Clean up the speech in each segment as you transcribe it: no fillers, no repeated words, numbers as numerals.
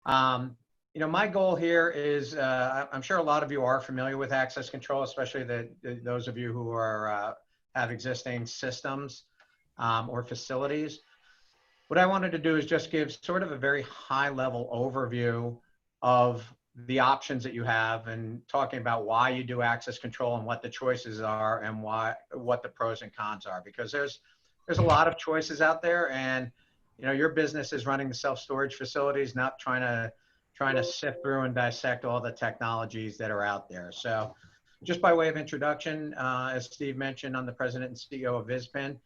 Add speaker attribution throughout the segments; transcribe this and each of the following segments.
Speaker 1: My goal here is, I'm sure a lot of you are familiar with access control, especially those of you who are have existing systems or facilities. What I wanted to do is just give sort of a very high level overview of the options that you have and talking about why you do access control and what the choices are and what the pros and cons are, because there's a lot of choices out there, and your business is running the self-storage facilities, not trying to sift through and dissect all the technologies that are out there. So just by way of introduction, as Steve mentioned, I'm the president and CEO of Vispin.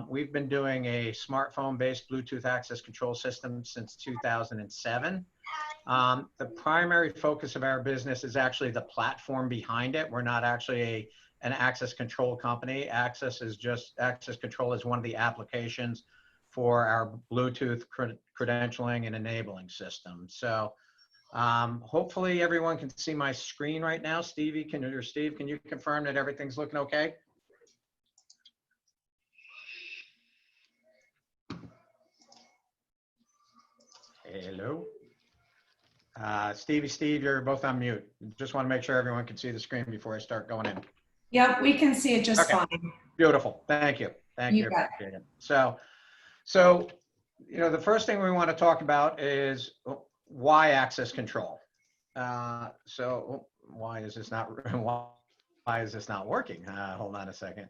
Speaker 1: We've been doing a smartphone-based Bluetooth access control system since 2007. The primary focus of our business is actually the platform behind it. We're not actually an access control company. Access control is one of the applications for our Bluetooth credentialing and enabling system. So hopefully everyone can see my screen right now. Steve, can you confirm that everything's looking okay? Hello. Steve, you're both on mute. Just want to make sure everyone can see the screen before I start going in.
Speaker 2: Yep, we can see it just fine.
Speaker 1: Beautiful. Thank you. Thank you. Appreciate it. So, the first thing we want to talk about is why access control. So why is this not working? Hold on a second.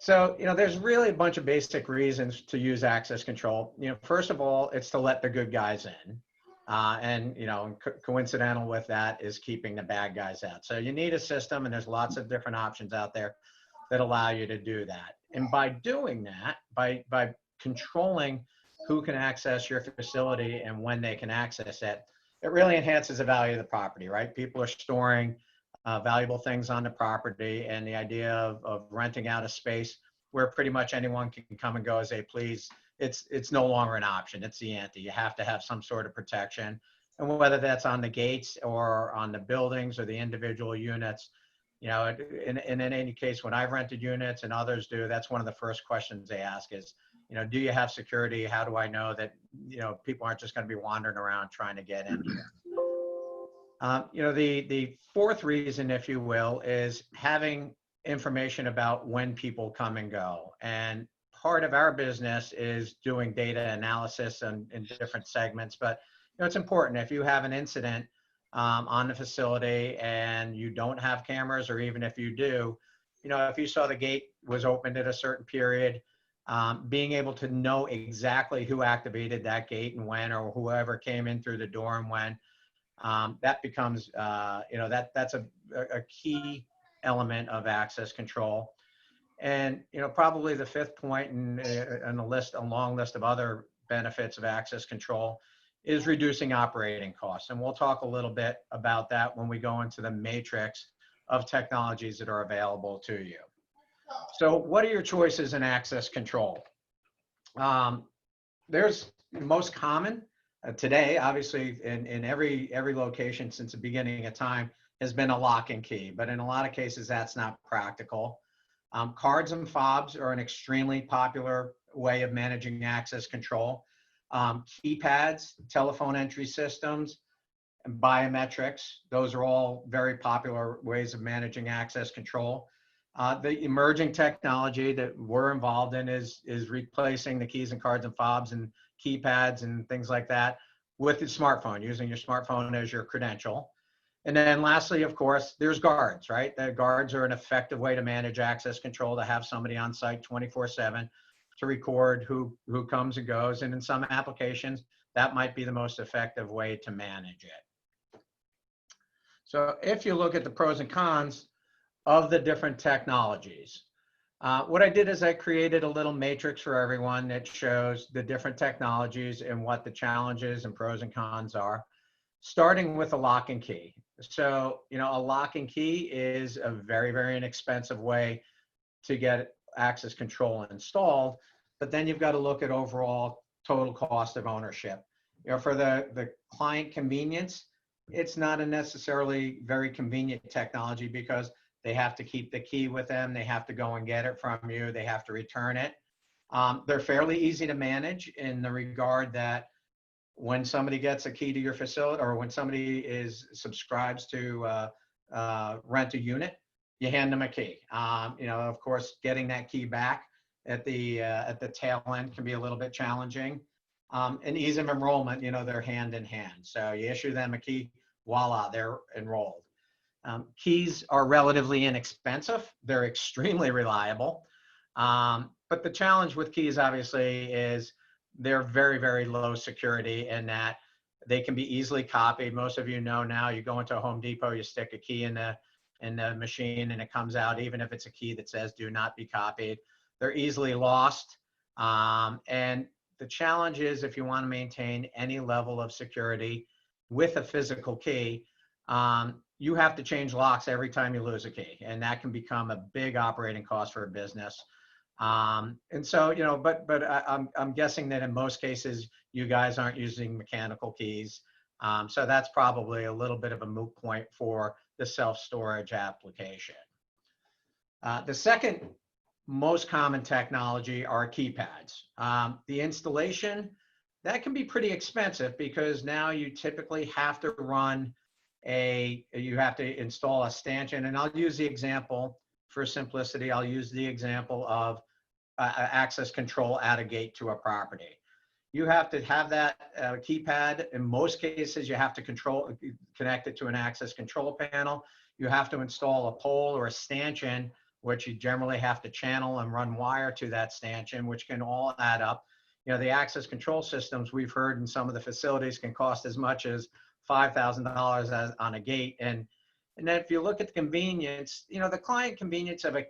Speaker 1: So, there's really a bunch of basic reasons to use access control. First of all, it's to let the good guys in. And coincidental with that is keeping the bad guys out. So you need a system, and there's lots of different options out there that allow you to do that. And by doing that, by controlling who can access your facility and when they can access it, it really enhances the value of the property, right? People are storing valuable things on the property, and the idea of renting out a space where pretty much anyone can come and go as they please, it's no longer an option. It's the ante. You have to have some sort of protection, and whether that's on the gates or on the buildings or the individual units, in any case, when I've rented units and others do, that's one of the first questions they ask is, do you have security? How do I know that people aren't just going to be wandering around trying to get in here? The fourth reason, if you will, is having information about when people come and go. And part of our business is doing data analysis in different segments. But it's important if you have an incident on the facility and you don't have cameras, or even if you do, if you saw the gate was opened at a certain period, being able to know exactly who activated that gate and when, or whoever came in through the door and when, that becomes, that's a key element of access control. And, probably the fifth point in a long list of other benefits of access control is reducing operating costs. And we'll talk a little bit about that when we go into the matrix of technologies that are available to you. So what are your choices in access control? There's most common today, obviously, in every location since the beginning of time, has been a lock and key, but in a lot of cases that's not practical. Cards and fobs are an extremely popular way of managing access control. Keypads, telephone entry systems, and biometrics, those are all very popular ways of managing access control. The emerging technology that we're involved in is replacing the keys and cards and fobs and keypads and things like that with the smartphone, using your smartphone as your credential. And then lastly, of course, there's guards, right? The guards are an effective way to manage access control, to have somebody on site 24/7 to record who comes and goes. And in some applications, that might be the most effective way to manage it. So if you look at the pros and cons of the different technologies, what I did is I created a little matrix for everyone that shows the different technologies and what the challenges and pros and cons are, starting with a lock and key. So, a lock and key is a very, very inexpensive way to get access control installed, but then you've got to look at overall total cost of ownership. For the client convenience, it's not a necessarily very convenient technology because they have to keep the key with them. They have to go and get it from you. They have to return it. They're fairly easy to manage in the regard that when somebody gets a key to your facility, or when somebody subscribes to rent a unit, you hand them a key. Of course, getting that key back at the tail end can be a little bit challenging. And ease of enrollment, they're hand in hand. So you issue them a key, voila, they're enrolled. Keys are relatively inexpensive. They're extremely reliable. But the challenge with keys, obviously, is they're very, very low security in that they can be easily copied. Most of you know now, you go into a Home Depot, you stick a key in the machine and it comes out, even if it's a key that says do not be copied. They're easily lost. And the challenge is, if you want to maintain any level of security with a physical key, you have to change locks every time you lose a key, and that can become a big operating cost for a business. And so, I'm guessing that in most cases, you guys aren't using mechanical keys. So that's probably a little bit of a moot point for the self-storage application. The second most common technology are keypads. The installation, that can be pretty expensive because now you typically have to you have to install a stanchion. And I'll use the example for simplicity. I'll use the example of access control at a gate to a property. You have to have that keypad. In most cases, you have to connect it to an access control panel. You have to install a pole or a stanchion, which you generally have to channel and run wire to that stanchion, which can all add up. The access control systems we've heard in some of the facilities can cost as much as $5,000 on a gate. And then if you look at the convenience, the client convenience of a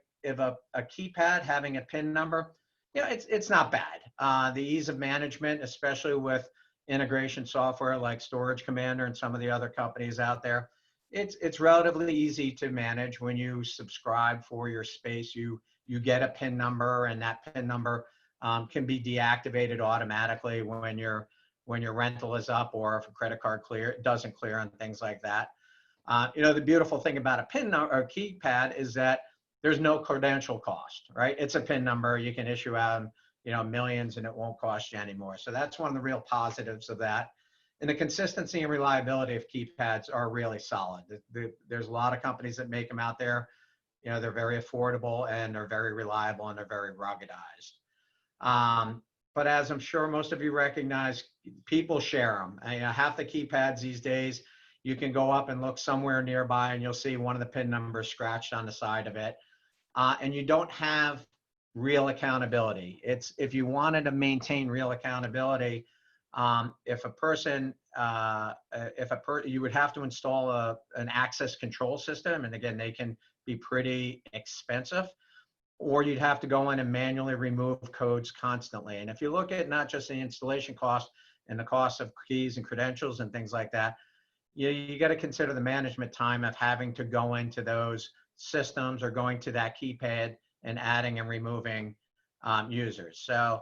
Speaker 1: keypad having a PIN number, it's not bad. The ease of management, especially with integration software like Storage Commander and some of the other companies out there, it's relatively easy to manage. When you subscribe for your space, you get a PIN number, and that PIN number can be deactivated automatically when your rental is up, or if a credit card doesn't clear, and things like that. The beautiful thing about a PIN or keypad is that there's no credential cost, right? It's a PIN number. You can issue out, millions, and it won't cost you anymore. So that's one of the real positives of that. And the consistency and reliability of keypads are really solid. There's a lot of companies that make them out there. They're very affordable, and they're very reliable, and they're very ruggedized. But as I'm sure most of you recognize, people share them. Half the keypads these days, you can go up and look somewhere nearby, and you'll see one of the PIN numbers scratched on the side of it. And you don't have real accountability. If you wanted to maintain real accountability, you would have to install an access control system, and again, they can be pretty expensive. Or you'd have to go in and manually remove codes constantly. And if you look at not just the installation cost and the cost of keys and credentials and things like that, you got to consider the management time of having to go into those systems or going to that keypad and adding and removing users. So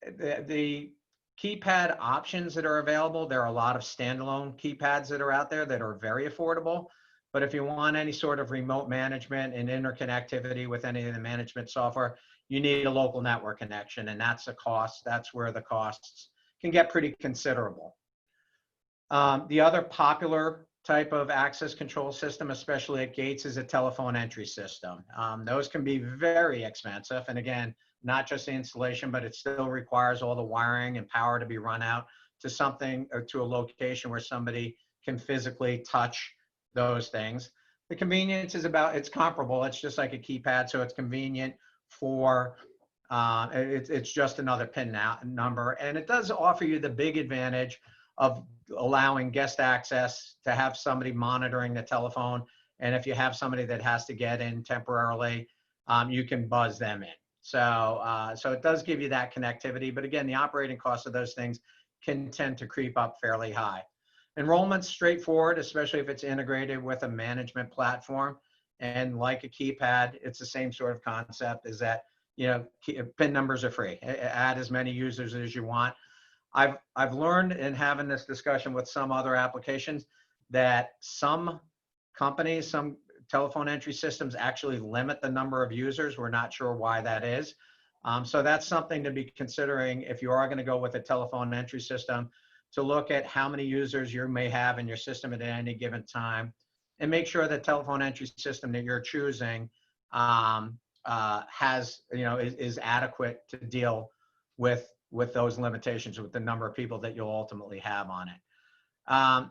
Speaker 1: the keypad options that are available, there are a lot of standalone keypads that are out there that are very affordable. But if you want any sort of remote management and interconnectivity with any of the management software, you need a local network connection, and that's a cost. That's where the costs can get pretty considerable. The other popular type of access control system, especially at gates, is a telephone entry system. Those can be very expensive. And again, not just the installation, but it still requires all the wiring and power to be run out to something or to a location where somebody can physically touch those things. The convenience is it's comparable. It's just like a keypad, so it's convenient for, it's just another PIN number. And it does offer you the big advantage of allowing guest access, to have somebody monitoring the telephone. And if you have somebody that has to get in temporarily, you can buzz them in. So it does give you that connectivity. But again, the operating costs of those things can tend to creep up fairly high. Enrollment's straightforward, especially if it's integrated with a management platform. And like a keypad, it's the same sort of concept, is that, PIN numbers are free. Add as many users as you want. I've learned in having this discussion with some other applications that some companies, some telephone entry systems actually limit the number of users. We're not sure why that is. So that's something to be considering if you are going to go with a telephone entry system. to look at how many users you may have in your system at any given time, and make sure the telephone entry system that you're choosing has, is adequate to deal with those limitations, with the number of people that you'll ultimately have on it.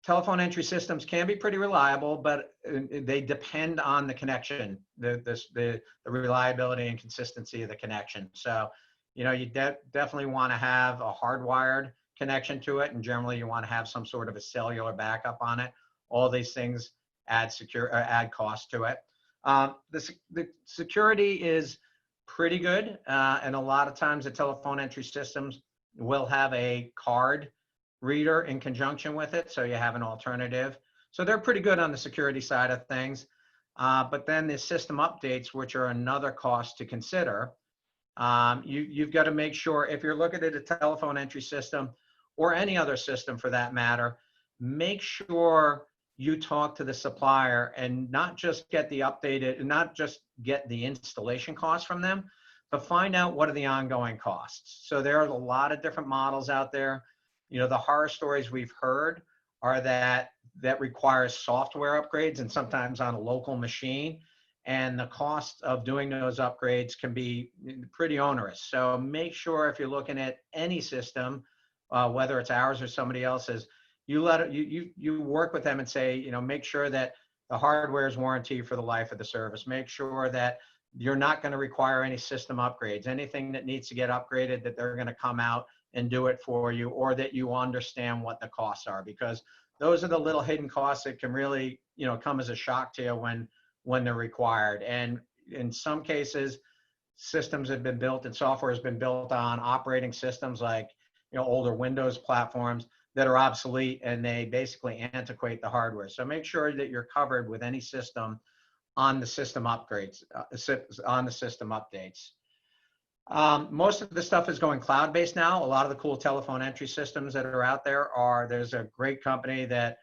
Speaker 1: Telephone entry systems can be pretty reliable, but they depend on the connection, the reliability and consistency of the connection. So, you definitely want to have a hardwired connection to it, and generally you want to have some sort of a cellular backup on it. All these things add cost to it. The security is pretty good, and a lot of times the telephone entry systems will have a card reader in conjunction with it, so you have an alternative. So they're pretty good on the security side of things. But then the system updates, which are another cost to consider. You've got to make sure, if you're looking at a telephone entry system or any other system for that matter, make sure you talk to the supplier and not just get the updated, not just get the installation costs from them, but find out what are the ongoing costs. So there are a lot of different models out there. The horror stories we've heard are that requires software upgrades, and sometimes on a local machine. And the cost of doing those upgrades can be pretty onerous. So make sure, if you're looking at any system, whether it's ours or somebody else's, you work with them and say, make sure that the hardware is warranted for the life of the service. Make sure that you're not going to require any system upgrades. Anything that needs to get upgraded, that they're going to come out and do it for you, or that you understand what the costs are, because those are the little hidden costs that can really, come as a shock to you when they're required. And in some cases, systems have been built and software has been built on operating systems like, older Windows platforms that are obsolete, and they basically antiquate the hardware. So make sure that you're covered with any system on the system upgrades, on the system updates. Most of the stuff is going cloud-based now. A lot of the cool telephone entry systems that are out there there's a great company that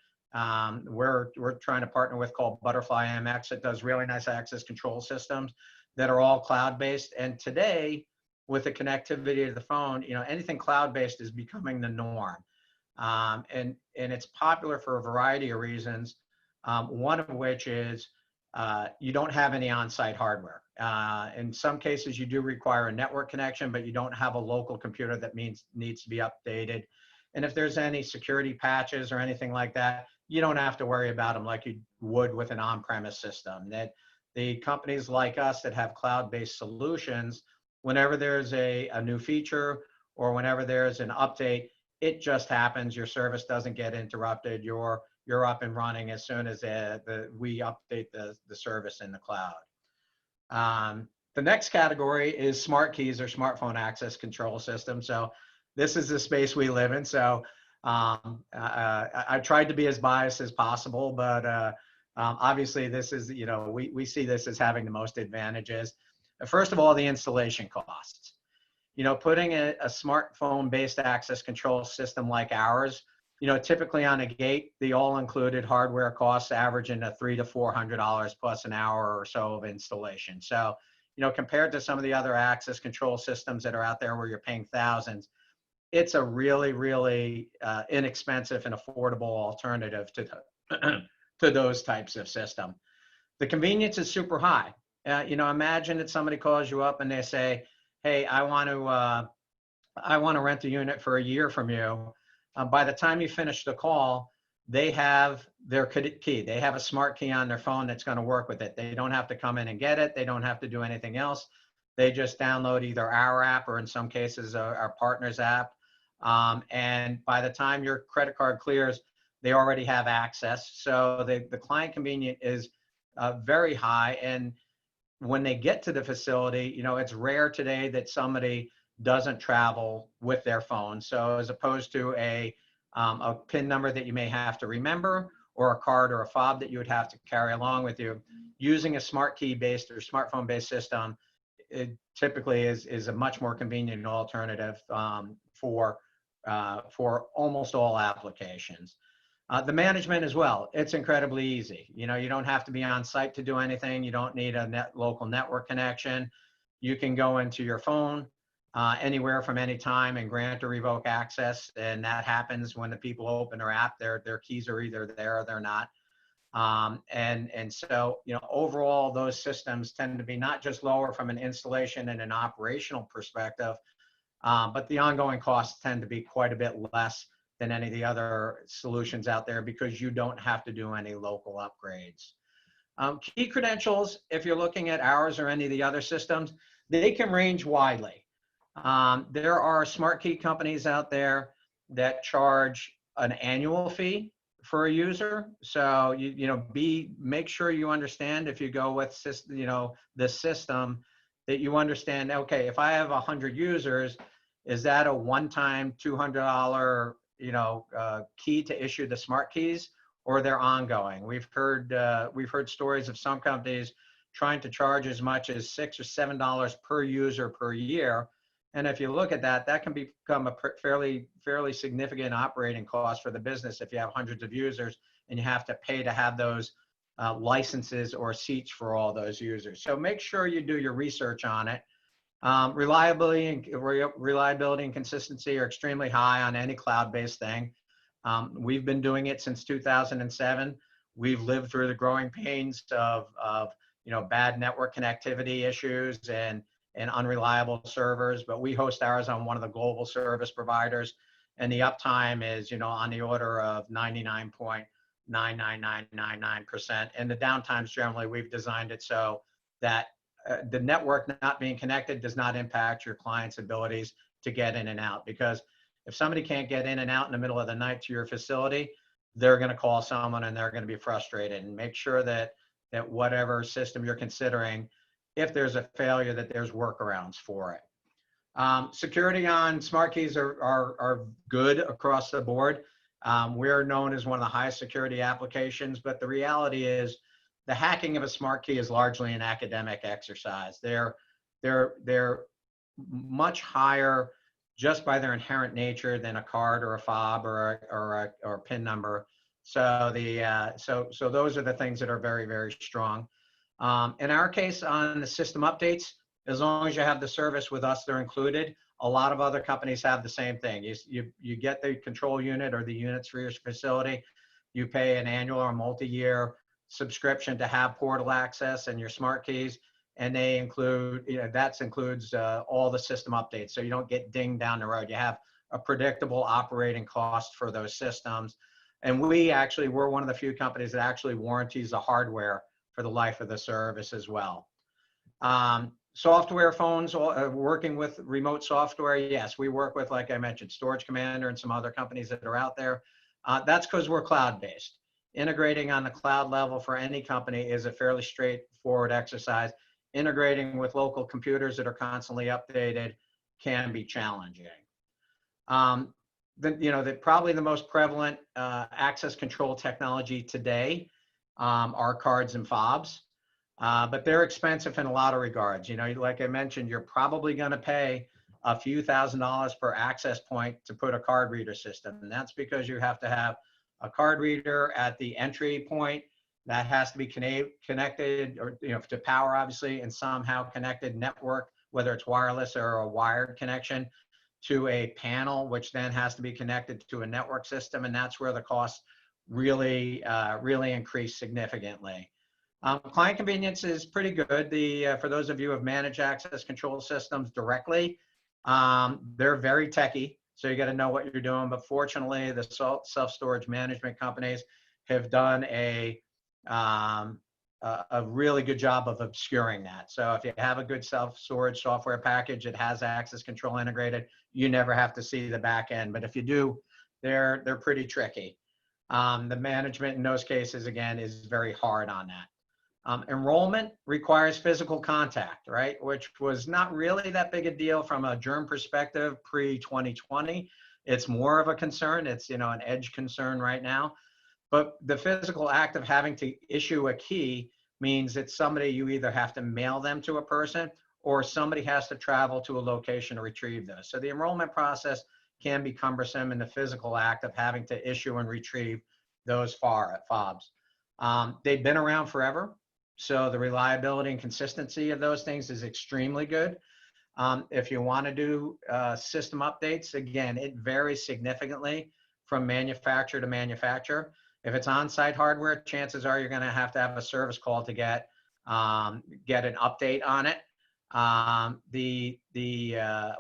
Speaker 1: we're trying to partner with called Butterfly MX. It does really nice access control systems that are all cloud-based. And today, with the connectivity of the phone, anything cloud-based is becoming the norm. And it's popular for a variety of reasons. One of which is you don't have any on-site hardware. In some cases, you do require a network connection, but you don't have a local computer that needs to be updated. And if there's any security patches or anything like that, you don't have to worry about them like you would with an on-premise system. That the companies like us that have cloud-based solutions, whenever there's a new feature or whenever there's an update, it just happens. Your service doesn't get interrupted. You're up and running as soon as we update the service in the cloud. The next category is smart keys or smartphone access control system. So this is the space we live in. So I tried to be as biased as possible, but obviously this is, we see this as having the most advantages. First of all, the installation costs. Putting a smartphone-based access control system like ours, typically on a gate, the all-included hardware costs average in $300 to $400 plus an hour or so of installation. So, compared to some of the other access control systems that are out there where you're paying thousands, it's a really, really inexpensive and affordable alternative to those types of system. The convenience is super high. Imagine that somebody calls you up and they say, "Hey, I want to rent a unit for a year from you." By the time you finish the call, they have their key. They have a smart key on their phone that's going to work with it. They don't have to come in and get it. They don't have to do anything else. They just download either our app or in some cases our partner's app. And by the time your credit card clears, they already have access. So the client convenience is very high. And when they get to the facility, it's rare today that somebody doesn't travel with their phone. So as opposed to a PIN number that you may have to remember, or a card or a fob that you would have to carry along with you, using a smart key based or smartphone based system, it typically is a much more convenient alternative for almost all applications. The management as well, it's incredibly easy. You don't have to be on site to do anything. You don't need a local network connection. You can go into your phone, anywhere from any time and grant or revoke access. And that happens when the people open their app, their keys are either there or they're not. And so, overall, those systems tend to be not just lower from an installation and an operational perspective, but the ongoing costs tend to be quite a bit less than any of the other solutions out there because you don't have to do any local upgrades. Key credentials, if you're looking at ours or any of the other systems, they can range widely. There are smart key companies out there that charge an annual fee for a user. So make sure you understand if you go with the system that you understand. Okay, if I have 100 users, is that a one-time $200 key to issue the smart keys, or they're ongoing? We've heard stories of some companies trying to charge as much as $6 or $7 per user per year. And if you look at that, that can become a fairly significant operating cost for the business if you have hundreds of users and you have to pay to have those licenses or seats for all those users. So make sure you do your research on it. Reliability and consistency are extremely high on any cloud-based thing. We've been doing it since 2007. We've lived through the growing pains of bad network connectivity issues and unreliable servers, but we host ours on one of the global service providers, and the uptime is on the order of 99.99999%, and the downtimes generally we've designed it so that the network not being connected does not impact your client's abilities to get in and out, because if somebody can't get in and out in the middle of the night to your facility, they're going to call someone and they're going to be frustrated. And make sure that whatever system you're considering, if there's a failure, that there's workarounds for it. Security on smart keys are good across the board. We're known as one of the highest security applications, but the reality is the hacking of a smart key is largely an academic exercise. They're much higher just by their inherent nature than a card or a fob or a PIN number. So those are the things that are very, very strong. In our case, on the system updates, as long as you have the service with us, they're included. A lot of other companies have the same thing. You get the control unit or the units for your facility. You pay an annual or multi-year subscription to have portal access and your smart keys, and they include, that includes all the system updates. So you don't get dinged down the road. You have a predictable operating cost for those systems. And we're one of the few companies that actually warranties the hardware for the life of the service as well. Software phones, working with remote software. Yes, we work with, like I mentioned, Storage Commander and some other companies that are out there. That's because we're cloud-based. Integrating on the cloud level for any company is a fairly straightforward exercise. Integrating with local computers that are constantly updated can be challenging. Probably the most prevalent access control technology today are cards and fobs, but they're expensive in a lot of regards. Like I mentioned, you're probably going to pay a few $1,000s per access point to put a card reader system, and that's because you have to have a card reader at the entry point that has to be connected or to power, obviously, and somehow connected network, whether it's wireless or a wired connection, to a panel, which then has to be connected to a network system, and that's where the costs really increase significantly. Client convenience is pretty good. For those of you who have managed access control systems directly, they're very techy, so you got to know what you're doing. But fortunately, the self-storage management companies have done a really good job of obscuring that. So if you have a good self-storage software package, it has access control integrated, you never have to see the back end. But if you do, they're pretty tricky. The management in those cases, again, is very hard on that. Enrollment requires physical contact, right? Which was not really that big a deal from a germ perspective pre-2020. It's more of a concern. It's, an edge concern right now. But the physical act of having to issue a key means that you either have to mail them to a person or somebody has to travel to a location to retrieve those. So the enrollment process can be cumbersome in the physical act of having to issue and retrieve those fobs. They've been around forever, so the reliability and consistency of those things is extremely good. If you want to do system updates, again, it varies significantly from manufacturer to manufacturer. If it's on-site hardware, chances are you're going to have a service call to get an update on it.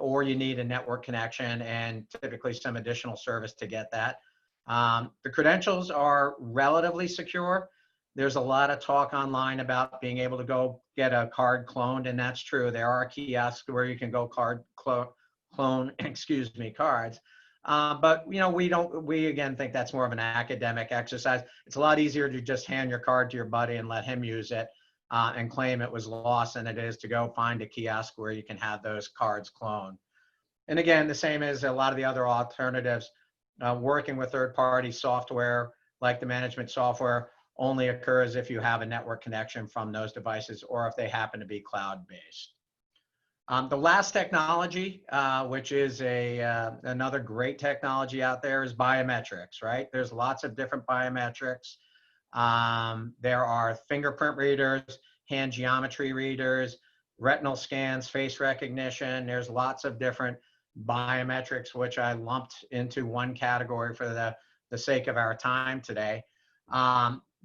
Speaker 1: Or you need a network connection and typically some additional service to get that. The credentials are relatively secure. There's a lot of talk online about being able to go get a card cloned, and that's true. There are kiosks where you can go clone, excuse me, cards. But we again think that's more of an academic exercise. It's a lot easier to just hand your card to your buddy and let him use it and claim it was lost than it is to go find a kiosk where you can have those cards cloned. And again, the same as a lot of the other alternatives, working with third-party software like the management software only occurs if you have a network connection from those devices or if they happen to be cloud-based. The last technology, which is another great technology out there, is biometrics, right? There's lots of different biometrics. There are fingerprint readers, hand geometry readers, retinal scans, face recognition. There's lots of different biometrics, which I lumped into one category for the sake of our time today.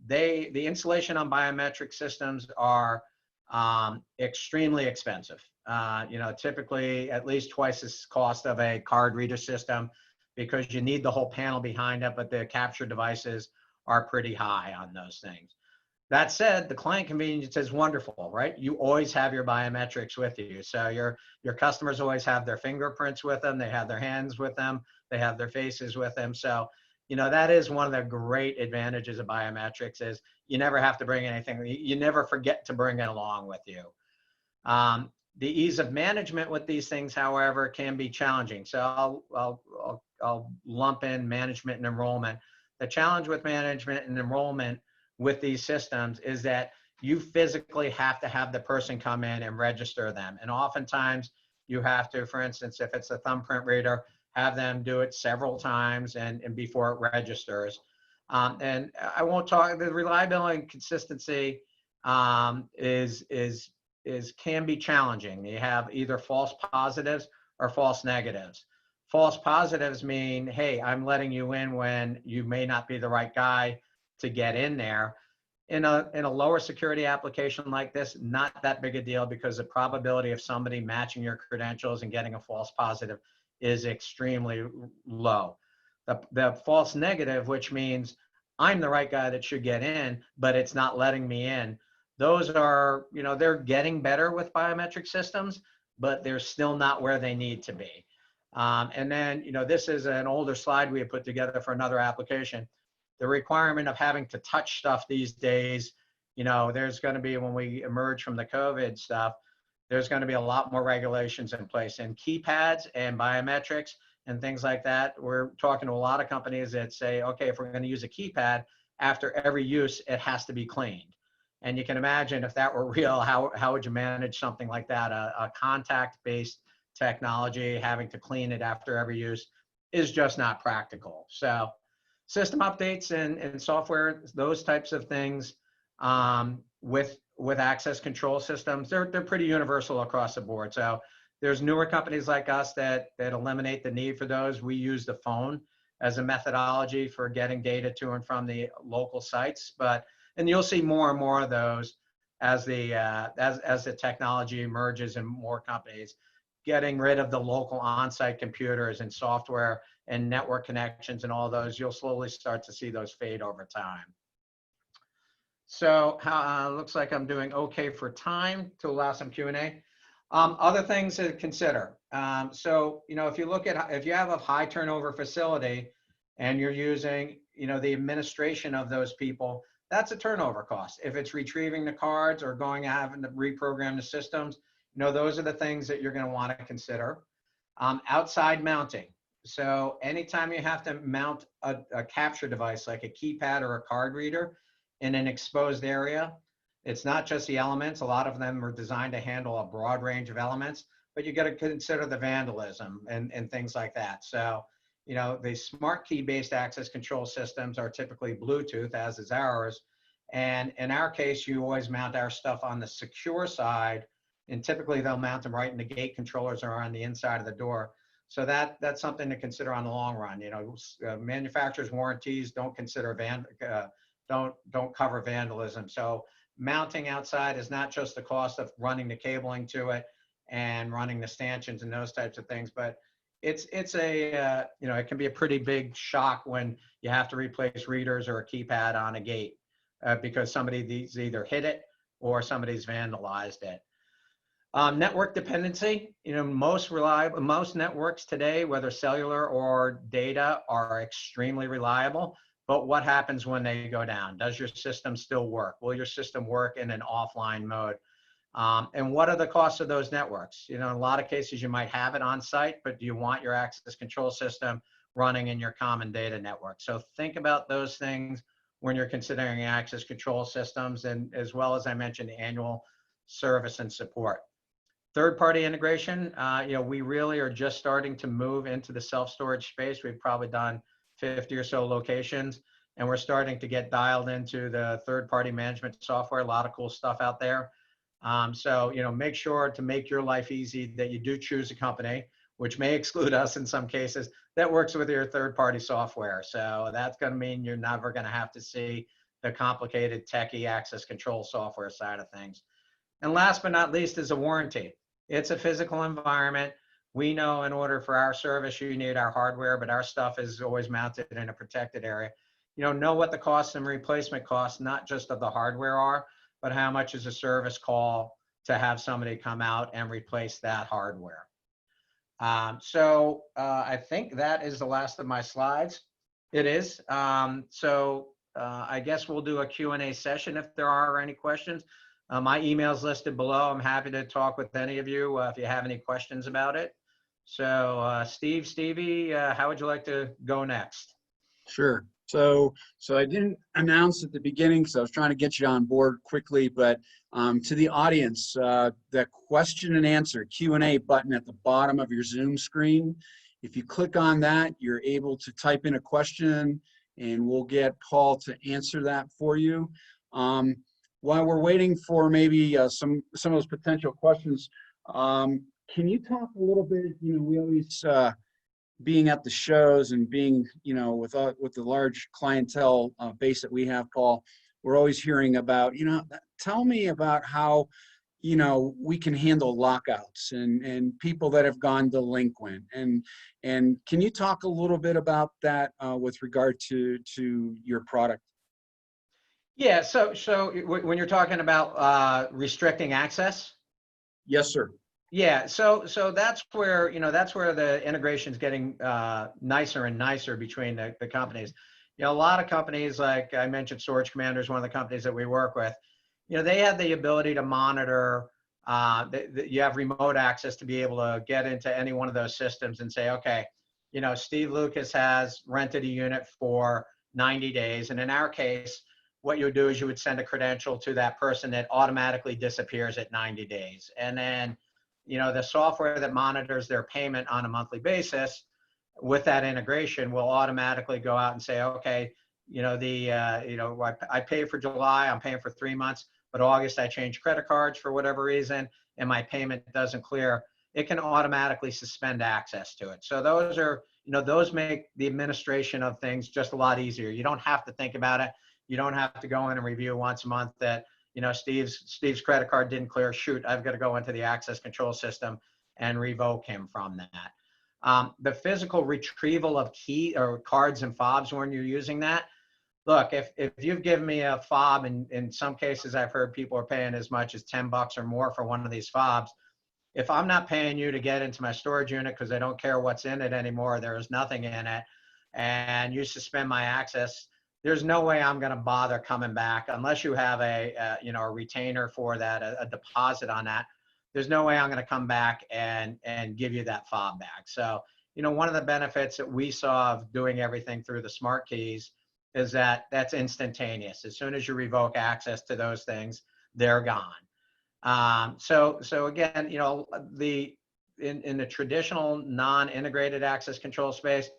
Speaker 1: The installation on biometric systems are extremely expensive. Typically at least twice the cost of a card reader system because you need the whole panel behind it, but the capture devices are pretty high on those things. That said, the client convenience is wonderful, right? You always have your biometrics with you. So your customers always have their fingerprints with them. They have their hands with them. They have their faces with them. So, that is one of the great advantages of biometrics is you never have to bring anything. You never forget to bring it along with you. The ease of management with these things, however, can be challenging. So I'll lump in management and enrollment. The challenge with management and enrollment with these systems is that you physically have to have the person come in and register them. And oftentimes you have to, for instance, if it's a thumbprint reader, have them do it several times and before it registers. And I won't talk, the reliability and consistency can be challenging. You have either false positives or false negatives. False positives mean, hey, I'm letting you in when you may not be the right guy to get in there. In a lower security application like this, not that big a deal because the probability of somebody matching your credentials and getting a false positive is extremely low. The false negative, which means I'm the right guy that should get in, but it's not letting me in. Those are, they're getting better with biometric systems, but they're still not where they need to be. And then, this is an older slide we have put together for another application. The requirement of having to touch stuff these days, there's going to be, when we emerge from the COVID stuff, there's going to be a lot more regulations in place, and keypads and biometrics and things like that. We're talking to a lot of companies that say, okay, if we're going to use a keypad, after every use, it has to be cleaned. And you can imagine if that were real, how would you manage something like that? A contact-based technology, having to clean it after every use is just not practical. So system updates and software, those types of things with access control systems, they're pretty universal across the board. So there's newer companies like us that eliminate the need for those. We use the phone as a methodology for getting data to and from the local sites, and you'll see more and more of those as the technology emerges in more companies, getting rid of the local on-site computers and software and network connections and all those. You'll slowly start to see those fade over time. So looks like I'm doing okay for time to allow some Q&A. Other things to consider. So, if you have a high turnover facility and you're using, the administration of those people, that's a turnover cost. If it's retrieving the cards or going and having to reprogram the systems, those are the things that you're going to want to consider. Outside mounting. So anytime you have to mount a capture device like a keypad or a card reader in an exposed area, it's not just the elements. A lot of them are designed to handle a broad range of elements, but you got to consider the vandalism and things like that. So, the smart key based access control systems are typically Bluetooth, as is ours. And in our case, you always mount our stuff on the secure side and typically they'll mount them right in the gate controllers or on the inside of the door. So that's something to consider on the long run. You know, manufacturers' warranties don't consider don't cover vandalism. So mounting outside is not just the cost of running the cabling to it and running the stanchions and those types of things, but it's a you know, it can be a pretty big shock when you have to replace readers or a keypad on a gate because somebody's either hit it or somebody's vandalized it. Network dependency, you know, most networks today, whether cellular or data, are extremely reliable. But what happens when they go down? Does your system still work? Will your system work in an offline mode? And what are the costs of those networks? You know, in a lot of cases, you might have it on site, but do you want your access control system running in your common data network? So think about those things when you're considering access control systems, and as well as I mentioned, annual service and support. Third-party integration, you know, we really are just starting to move into the self-storage space. We've probably done 50 or so locations, and we're starting to get dialed into the third-party management software. A lot of cool stuff out there. So, you know, make sure to make your life easy that you do choose a company, which may exclude us in some cases, that works with your third-party software. So that's going to mean you're never going to have to see the complicated techie access control software side of things. And last but not least is a warranty. It's a physical environment. We know in order for our service, you need our hardware, but our stuff is always mounted in a protected area. You know what the costs and replacement costs, not just of the hardware are, but how much is a service call to have somebody come out and replace that hardware. I think that is the last of my slides. It is. I guess we'll do a Q&A session if there are any questions. My email is listed below. I'm happy to talk with any of you if you have any questions about it. So Stevie, how would you like to go next?
Speaker 3: Sure. So I didn't announce at the beginning, so I was trying to get you on board quickly, but to the audience, the question and answer Q&A button at the bottom of your Zoom screen, if you click on that, you're able to type in a question and we'll get Paul to answer that for you. While we're waiting for maybe some of those potential questions, can you talk a little bit, you know, we always, being at the shows and being, you know, with the large clientele base that we have, Paul, we're always hearing about, you know, tell me about how, you know, we can handle lockouts and people that have gone delinquent. And can you talk a little bit about that with regard to your product?
Speaker 1: Yeah, so when you're talking about restricting access?
Speaker 3: Yes, sir.
Speaker 1: Yeah, so that's where, you know, that's where the integration is getting nicer and nicer between the companies. You know, a lot of companies, like I mentioned, Storage Commander is one of the companies that we work with. You know, they have the ability to monitor, you have remote access to be able to get into any one of those systems and say, okay, you know, Steve Lucas has rented a unit for 90 days. And in our case, what you would do is you would send a credential to that person that automatically disappears at 90 days. And then, you know, the software that monitors their payment on a monthly basis with that integration will automatically go out and say, okay, you know, you know, I pay for July, I'm paying for 3 months, but August I changed credit cards for whatever reason and my payment doesn't clear. It can automatically suspend access to it. So those are, you know, those make the administration of things just a lot easier. You don't have to think about it. You don't have to go in and review once a month that, you know, Steve's credit card didn't clear. Shoot, I've got to go into the access control system and revoke him from that. The physical retrieval of key or cards and fobs when you're using that. Look, if you've given me a fob, and in some cases I've heard people are paying as much as $10 or more for one of these fobs. If I'm not paying you to get into my storage unit because I don't care what's in it anymore, there is nothing in it, and you suspend my access, there's no way I'm going to bother coming back unless you have you know, a retainer for that, a deposit on that. There's no way I'm going to come back and give you that fob back. So, you know, one of the benefits that we saw of doing everything through the smart keys is that that's instantaneous. As soon as you revoke access to those things, they're gone. So again, you know, in the traditional non-integrated access control space,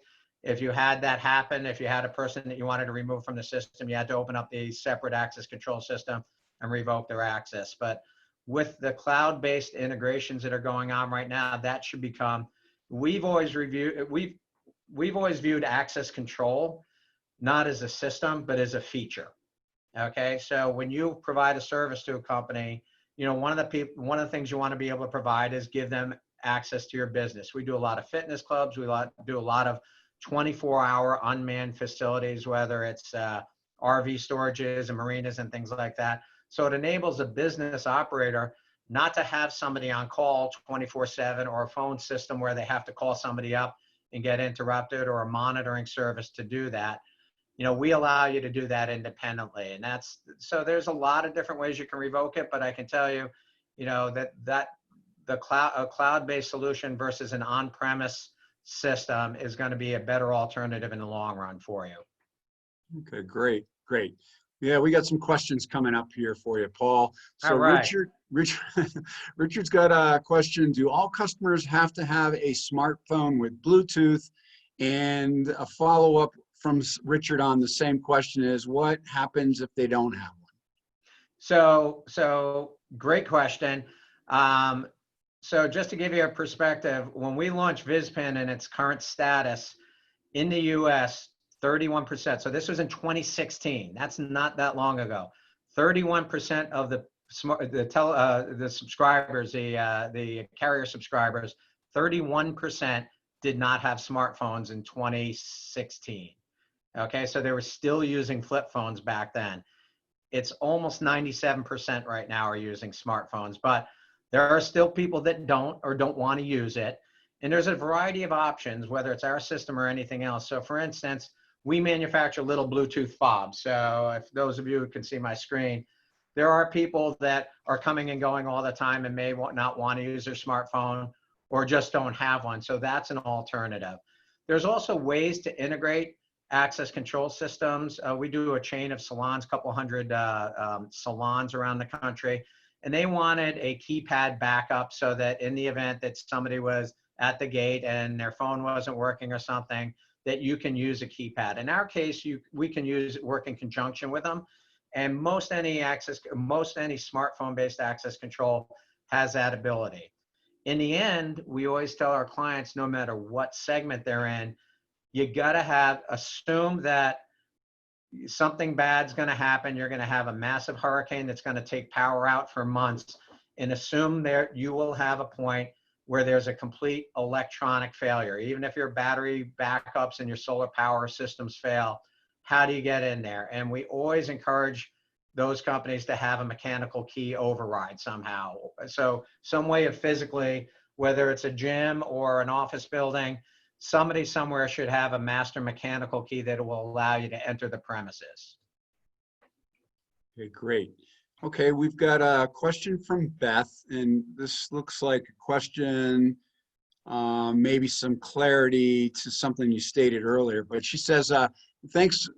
Speaker 1: if you had that happen, if you had a person that you wanted to remove from the system, you had to open up the separate access control system and revoke their access. But with the cloud-based integrations that are going on right now, that should become, we've always viewed access control not as a system, but as a feature. Okay, so when you provide a service to a company, you know, one of the things you want to be able to provide is give them access to your business. We do a lot of fitness clubs. We do a lot of 24-hour unmanned facilities, whether it's RV storages and marinas and things like that. So it enables a business operator not to have somebody on call 24/7 or a phone system where they have to call somebody up and get interrupted, or a monitoring service to do that. You know, we allow you to do that independently. And so there's a lot of different ways you can revoke it, but I can tell you, you know, that a cloud-based solution versus an on-premise system is going to be a better alternative in the long run for you.
Speaker 3: Okay, great, great. Yeah, we got some questions coming up here for you, Paul. So
Speaker 1: All right.
Speaker 3: Richard's got a question. Do all customers have to have a smartphone with Bluetooth? And a follow-up from Richard on the same question is, what happens if they don't have one?
Speaker 1: So great question. So just to give you a perspective, when we launched VizPin in its current status in the US, 31%. So this was in 2016. That's not that long ago. 31% of the subscribers, the carrier subscribers, 31% did not have smartphones in 2016. Okay, so they were still using flip phones back then. It's almost 97% right now are using smartphones, but there are still people that don't or don't want to use it. And there's a variety of options, whether it's our system or anything else. So for instance, we manufacture little Bluetooth fobs. So if those of you who can see my screen, there are people that are coming and going all the time and may not want to use their smartphone or just don't have one. So that's an alternative. There's also ways to integrate access control systems. We do a chain of salons, a couple hundred salons around the country, and they wanted a keypad backup so that in the event that somebody was at the gate and their phone wasn't working or something, that you can use a keypad. In our case, we can work in conjunction with them, and most any smartphone-based access control has that ability. In the end, we always tell our clients, no matter what segment they're in, you gotta assume that something bad's gonna happen. You're gonna have a massive hurricane that's gonna take power out for months, and assume that you will have a point where there's a complete electronic failure. Even if your battery backups and your solar power systems fail, how do you get in there? And we always encourage those companies to have a mechanical key override somehow. So some way of physically, whether it's a gym or an office building, somebody somewhere should have a master mechanical key that will allow you to enter the premises.
Speaker 3: Okay, great. Okay, we've got a question from Beth, and this looks like a question, maybe some clarity to something you stated earlier, but she says, thanks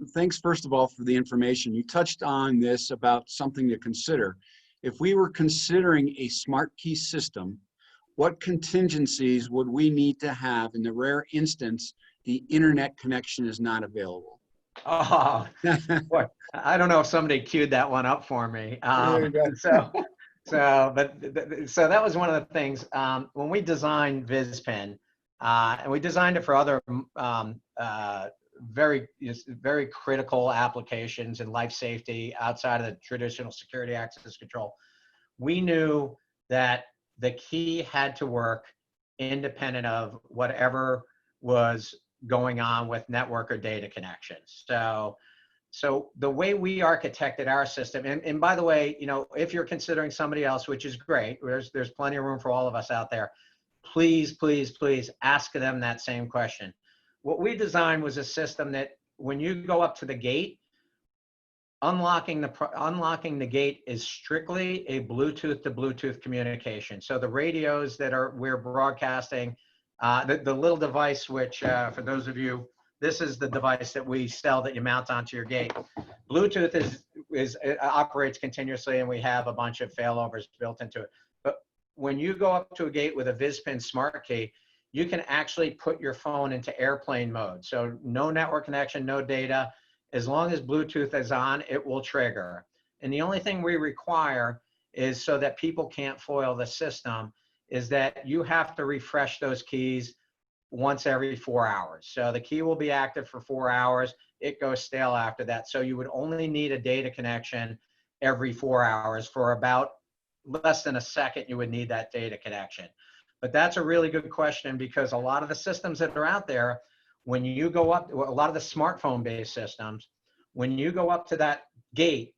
Speaker 3: first of all for the information. You touched on this about something to consider. If we were considering a smart key system, what contingencies would we need to have in the rare instance the internet connection is not available?
Speaker 1: Oh, boy, I don't know if somebody queued that one up for me. So that was one of the things when we designed VizPin, and we designed it for other very critical applications in life safety outside of the traditional security access control. We knew that the key had to work independent of whatever was going on with network or data connections. So the way we architected our system, and by the way, you know, if you're considering somebody else, which is great, there's plenty of room for all of us out there, please ask them that same question. What we designed was a system that when you go up to the gate, unlocking the gate is strictly a Bluetooth to Bluetooth communication. So the radios that we're broadcasting, the little device, which for those of you, this is the device that we sell that you mount onto your gate. Bluetooth it operates continuously, and we have a bunch of failovers built into it. But when you go up to a gate with a VizPin smart key, you can actually put your phone into airplane mode. So no network connection, no data. As long as Bluetooth is on, it will trigger. And the only thing we require is so that people can't foil the system, is that you have to refresh those keys once every 4 hours. So the key will be active for 4 hours. It goes stale after that. So you would only need a data connection every 4 hours. For about less than a second, you would need that data connection. But that's a really good question, because a lot of the systems that are out there, when you go up, a lot of the smartphone-based systems, when you go up to that gate,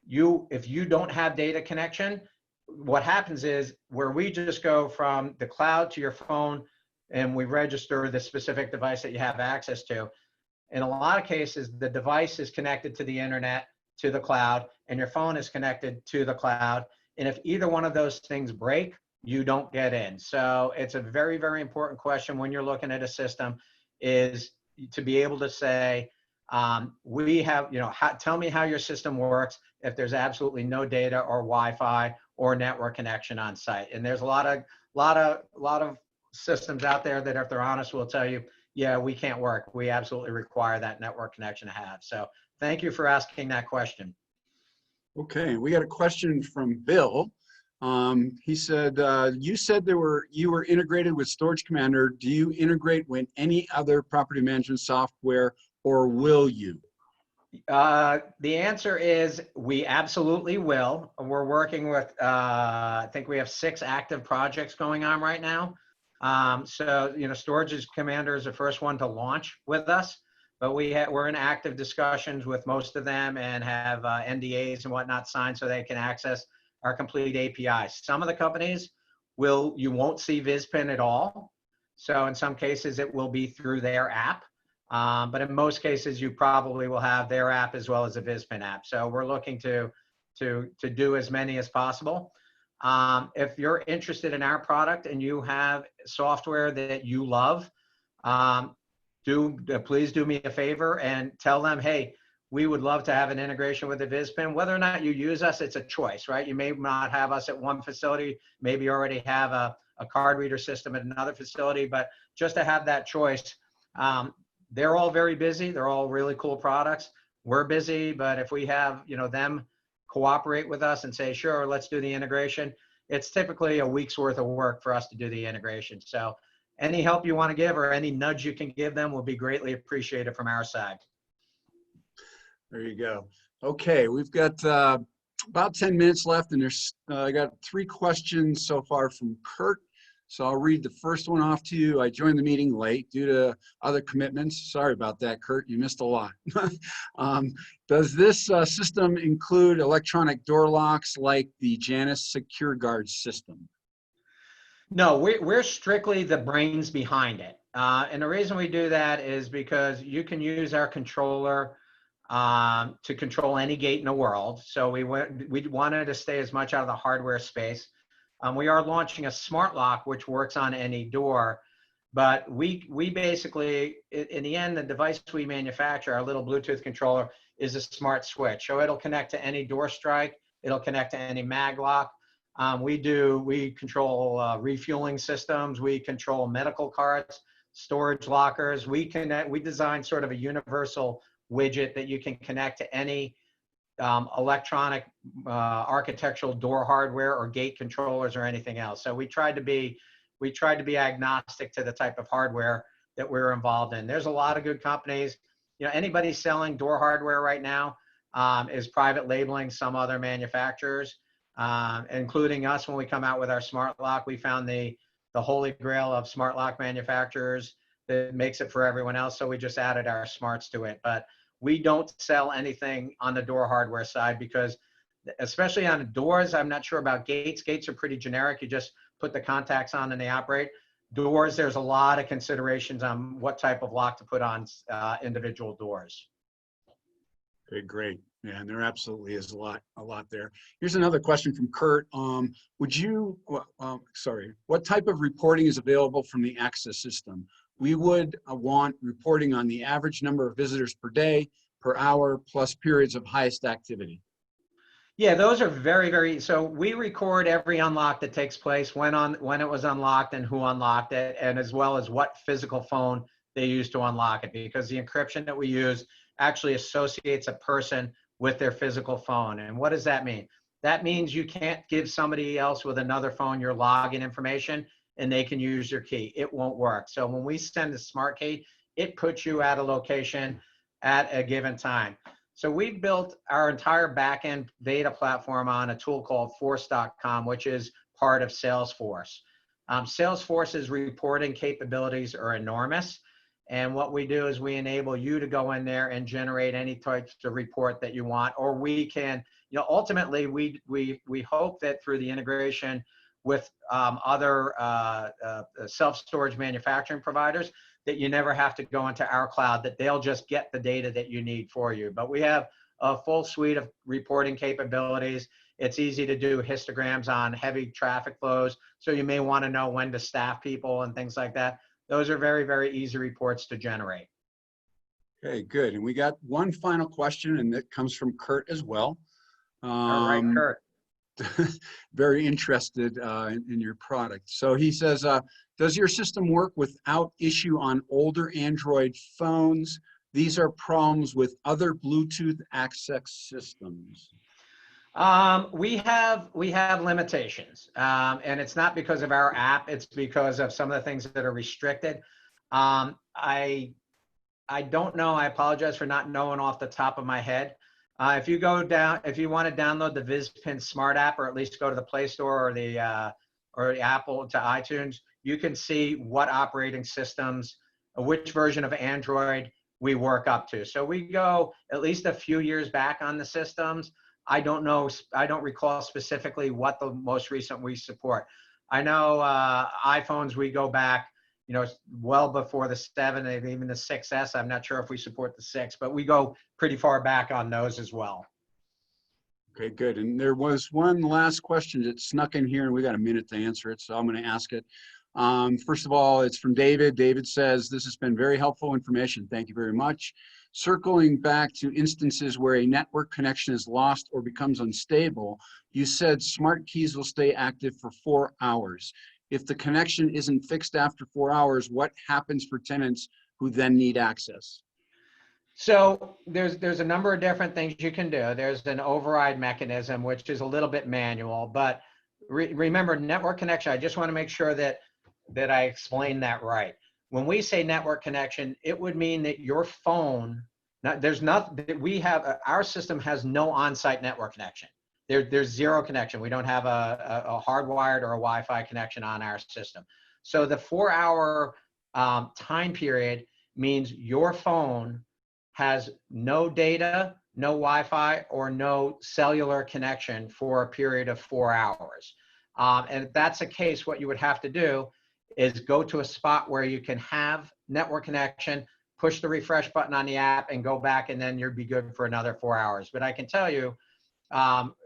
Speaker 1: if you don't have data connection, what happens is, where we just go from the cloud to your phone and we register the specific device that you have access to, in a lot of cases, the device is connected to the internet, to the cloud, and your phone is connected to the cloud. And if either one of those things break, you don't get in. So it's a very, very important question when you're looking at a system, is to be able to say, we have, tell me how your system works if there's absolutely no data or Wi-Fi or network connection on site. And there's a lot of systems out there that, if they're honest, will tell you, yeah, we can't work. We absolutely require that network connection to have. So thank you for asking that question.
Speaker 3: Okay, we got a question from Bill. He said, you said you were integrated with Storage Commander. Do you integrate with any other property management software, or will you?
Speaker 1: The answer is we absolutely will. We're working with, I think we have 6 active projects going on right now. So, Storage Commander is the first one to launch with us, but we're in active discussions with most of them, and have NDAs and whatnot signed so they can access our complete APIs. Some of the companies you won't see VizPin at all. So in some cases it will be through their app. But in most cases you probably will have their app as well as a VizPin app. So we're looking to do as many as possible. If you're interested in our product and you have software that you love, please do me a favor and tell them, hey, we would love to have an integration with the VizPin. Whether or not you use us, it's a choice, right? You may not have us at one facility, maybe you already have a card reader system at another facility, but just to have that choice. They're all very busy. They're all really cool products. We're busy, but if we have them cooperate with us and say, sure, let's do the integration, it's typically a week's worth of work for us to do the integration. So any help you want to give or any nudge you can give them will be greatly appreciated from our side.
Speaker 3: There you go. Okay, we've got about 10 minutes left, and I got 3 questions so far from Kurt. So I'll read the first one off to you. I joined the meeting late due to other commitments. Sorry about that, Kurt. You missed a lot. Does this system include electronic door locks like the Janus Secure Guard system?
Speaker 1: No, we're strictly the brains behind it. And the reason we do that is because you can use our controller to control any gate in the world. So we wanted to stay as much out of the hardware space. We are launching a smart lock, which works on any door, but we basically, in the end, the device we manufacture, our little Bluetooth controller, is a smart switch. So it'll connect to any door strike. It'll connect to any mag lock. We control refueling systems. We control medical carts, storage lockers. We design sort of a universal widget that you can connect to any electronic architectural door hardware or gate controllers or anything else. So we tried to be agnostic to the type of hardware that we're involved in. There's a lot of good companies. Anybody selling door hardware right now is private labeling some other manufacturers, including us. When we come out with our smart lock, we found the holy grail of smart lock manufacturers that makes it for everyone else. So we just added our smarts to it. But we don't sell anything on the door hardware side, because especially on the doors, I'm not sure about gates. Gates are pretty generic. You just put the contacts on and they operate. Doors, there's a lot of considerations on what type of lock to put on individual doors.
Speaker 3: Okay, great. Yeah, and there absolutely is a lot there. Here's another question from Kurt. What type of reporting is available from the Access system? We would want reporting on the average number of visitors per day, per hour, plus periods of highest activity.
Speaker 1: Yeah, those are very, so we record every unlock that takes place, when it was unlocked and who unlocked it, and as well as what physical phone they used to unlock it, because the encryption that we use actually associates a person with their physical phone. And what does that mean? That means you can't give somebody else with another phone your login information and they can use your key. It won't work. So when we send a smart key, it puts you at a location at a given time. So we've built our entire backend data platform on a tool called Force.com, which is part of Salesforce. Salesforce's reporting capabilities are enormous. And what we do is we enable you to go in there and generate any types of report that you want, or we can, ultimately we hope that through the integration with other self-storage manufacturing providers, that you never have to go into our cloud, that they'll just get the data that you need for you. But we have a full suite of reporting capabilities. It's easy to do histograms on heavy traffic flows. So you may want to know when to staff people and things like that. Those are very, very easy reports to generate.
Speaker 3: Okay, good. And we got one final question, and that comes from Kurt as well.
Speaker 1: All right, Kurt.
Speaker 3: Very interested in your product. So he says, does your system work without issue on older Android phones? These are problems with other Bluetooth access systems.
Speaker 1: We have limitations, and it's not because of our app. It's because of some of the things that are restricted. I don't know. I apologize for not knowing off the top of my head. If you want to download the VizPin Smart app, or at least go to the Play Store or the Apple to iTunes, you can see what operating systems, which version of Android we work up to. So we go at least a few years back on the systems. I don't know. I don't recall specifically what the most recent we support. I know iPhones, we go back, well before the 7 and even the 6S. I'm not sure if we support the 6, but we go pretty far back on those as well.
Speaker 3: Okay, good. And there was one last question that snuck in here, and we got a minute to answer it, so I'm going to ask it. First of all, it's from David. David says, this has been very helpful information. Thank you very much. Circling back to instances where a network connection is lost or becomes unstable, you said smart keys will stay active for 4 hours. If the connection isn't fixed after 4 hours, what happens for tenants who then need access?
Speaker 1: So there's a number of different things you can do. There's an override mechanism, which is a little bit manual, but remember, network connection, I just want to make sure that I explain that right. When we say network connection, it would mean that your phone, our system has no on-site network connection. There's zero connection. We don't have a hardwired or a Wi-Fi connection on our system. So the 4-hour time period means your phone has no data, no Wi-Fi, or no cellular connection for a period of 4 hours. And if that's the case, what you would have to do is go to a spot where you can have network connection, push the refresh button on the app, and go back, and then you'll be good for another 4 hours. But I can tell you,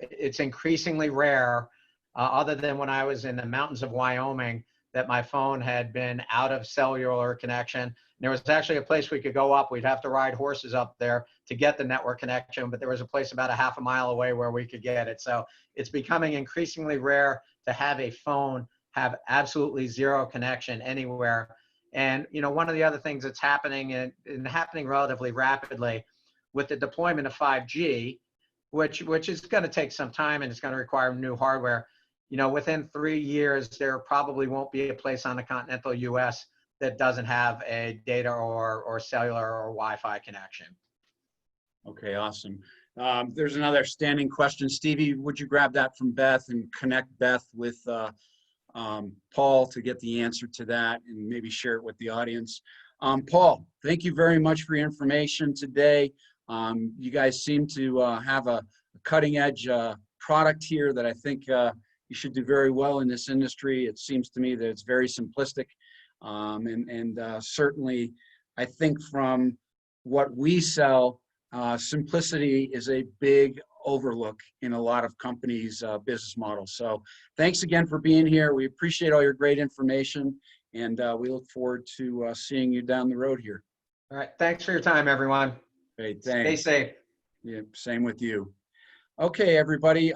Speaker 1: it's increasingly rare, other than when I was in the mountains of Wyoming, that my phone had been out of cellular connection. And there was actually a place we could go up. We'd have to ride horses up there to get the network connection, but there was a place about a half a mile away where we could get it. So it's becoming increasingly rare to have a phone have absolutely zero connection anywhere. And one of the other things that's happening and happening relatively rapidly with the deployment of 5G, which is going to take some time and it's going to require new hardware. Within 3 years, there probably won't be a place on the continental US that doesn't have a data or cellular or Wi-Fi connection.
Speaker 3: Okay, awesome. There's another standing question. Stevie, would you grab that from Beth and connect Beth with Paul to get the answer to that and maybe share it with the audience? Paul, thank you very much for your information today. You guys seem to have a cutting edge product here that I think you should do very well in this industry. It seems to me that it's very simplistic. And certainly, I think from what we sell, simplicity is a big overlook in a lot of companies' business models. So thanks again for being here. We appreciate all your great information, and we look forward to seeing you down the road here.
Speaker 1: All right. Thanks for your time, everyone.
Speaker 3: Great,
Speaker 1: Stay
Speaker 3: thanks.
Speaker 1: safe.
Speaker 3: Yeah, same with you. Okay, everybody.